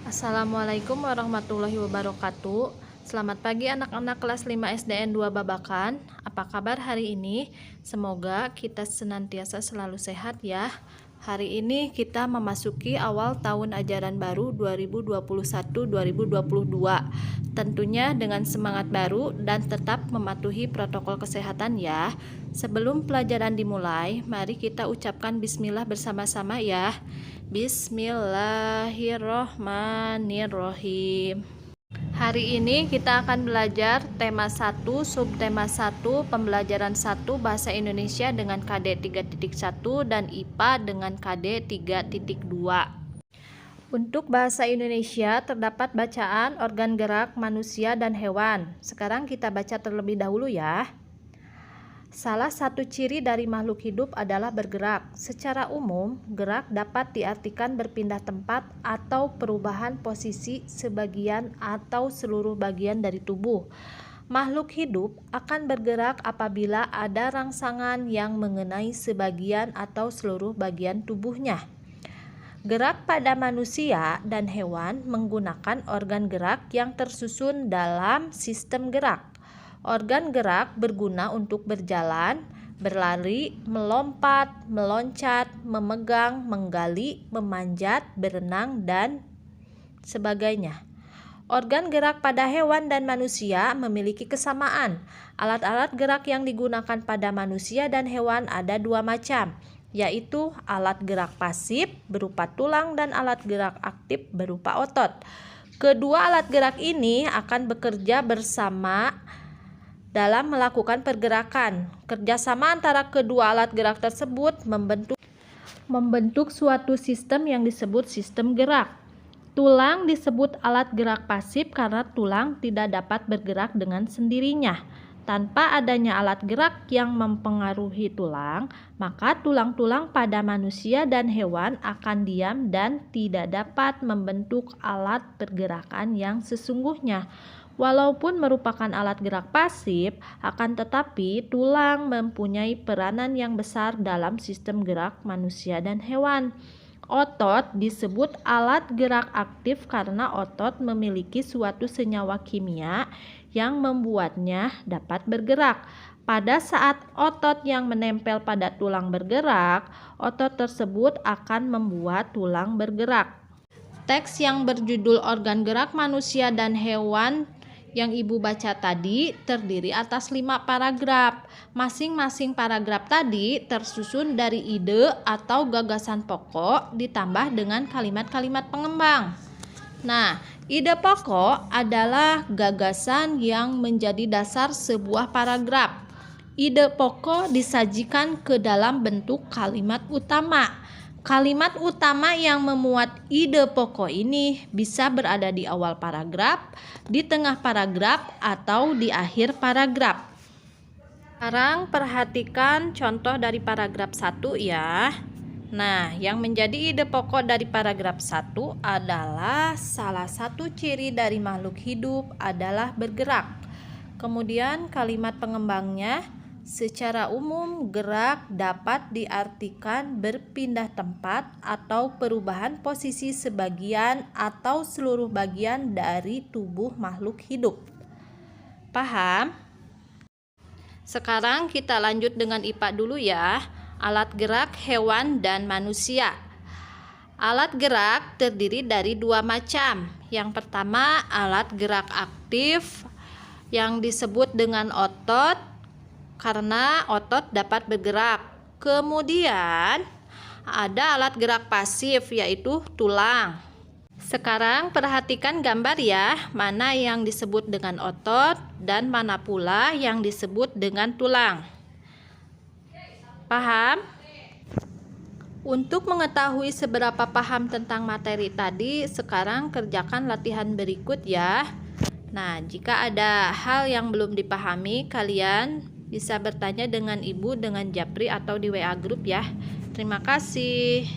Assalamualaikum warahmatullahi wabarakatuh. Selamat pagi anak-anak kelas 5 SDN 2 Babakan. Apa kabar hari ini? Semoga kita senantiasa selalu sehat ya. Hari ini kita memasuki awal tahun ajaran baru 2021-2022. Tentunya dengan semangat baru dan tetap mematuhi protokol kesehatan ya. Sebelum pelajaran dimulai, mari kita ucapkan bismillah bersama-sama ya. Bismillahirrohmanirrohim. Hari ini kita akan belajar tema 1, subtema 1, pembelajaran 1 Bahasa Indonesia dengan KD 3.1 dan IPA dengan KD 3.2. Untuk bahasa Indonesia terdapat bacaan organ gerak manusia dan hewan. Sekarang kita baca terlebih dahulu ya. Salah satu ciri dari makhluk hidup adalah bergerak. Secara umum, gerak dapat diartikan berpindah tempat atau perubahan posisi sebagian atau seluruh bagian dari tubuh. Makhluk hidup akan bergerak apabila ada rangsangan yang mengenai sebagian atau seluruh bagian tubuhnya. Gerak pada manusia dan hewan menggunakan organ gerak yang tersusun dalam sistem gerak. Organ gerak berguna untuk berjalan, berlari, melompat, meloncat, memegang, menggali, memanjat, berenang, dan sebagainya. Organ gerak pada hewan dan manusia memiliki kesamaan. Alat-alat gerak yang digunakan pada manusia dan hewan ada dua macam, yaitu alat gerak pasif berupa tulang dan alat gerak aktif berupa otot. Kedua alat gerak ini akan bekerja bersama dalam melakukan pergerakan. Kerjasama antara kedua alat gerak tersebut membentuk suatu sistem yang disebut sistem gerak. Tulang disebut alat gerak pasif karena tulang tidak dapat bergerak dengan sendirinya. Tanpa adanya alat gerak yang mempengaruhi tulang, maka tulang-tulang pada manusia dan hewan akan diam dan tidak dapat membentuk alat pergerakan yang sesungguhnya. Walaupun merupakan alat gerak pasif, akan tetapi tulang mempunyai peranan yang besar dalam sistem gerak manusia dan hewan. Otot disebut alat gerak aktif karena otot memiliki suatu senyawa kimia yang membuatnya dapat bergerak. Pada saat otot yang menempel pada tulang bergerak, otot tersebut akan membuat tulang bergerak. Teks yang berjudul organ gerak manusia dan hewan yang Ibu baca tadi terdiri atas 5 paragraf. Masing-masing paragraf tadi tersusun dari ide atau gagasan pokok ditambah dengan kalimat-kalimat pengembang. Nah, ide pokok adalah gagasan yang menjadi dasar sebuah paragraf. Ide pokok disajikan ke dalam bentuk kalimat utama. Kalimat utama yang memuat ide pokok ini bisa berada di awal paragraf, di tengah paragraf, atau di akhir paragraf. Sekarang perhatikan contoh dari paragraf 1 ya. Nah, yang menjadi ide pokok dari paragraf 1 adalah salah satu ciri dari makhluk hidup adalah bergerak. Kemudian kalimat pengembangnya, secara umum, gerak dapat diartikan berpindah tempat atau perubahan posisi sebagian atau seluruh bagian dari tubuh makhluk hidup. Paham? Sekarang kita lanjut dengan IPA dulu ya. Alat gerak hewan dan manusia. Alat gerak terdiri dari dua macam. Yang pertama, alat gerak aktif yang disebut dengan otot, karena otot dapat bergerak. Kemudian ada alat gerak pasif yaitu tulang. Sekarang perhatikan gambar ya, mana yang disebut dengan otot dan mana pula yang disebut dengan tulang. Paham? Untuk mengetahui seberapa paham tentang materi tadi, sekarang kerjakan latihan berikut ya. Nah, jika ada hal yang belum dipahami, kalian bisa bertanya dengan Ibu dengan Japri atau di WA grup ya. Terima kasih.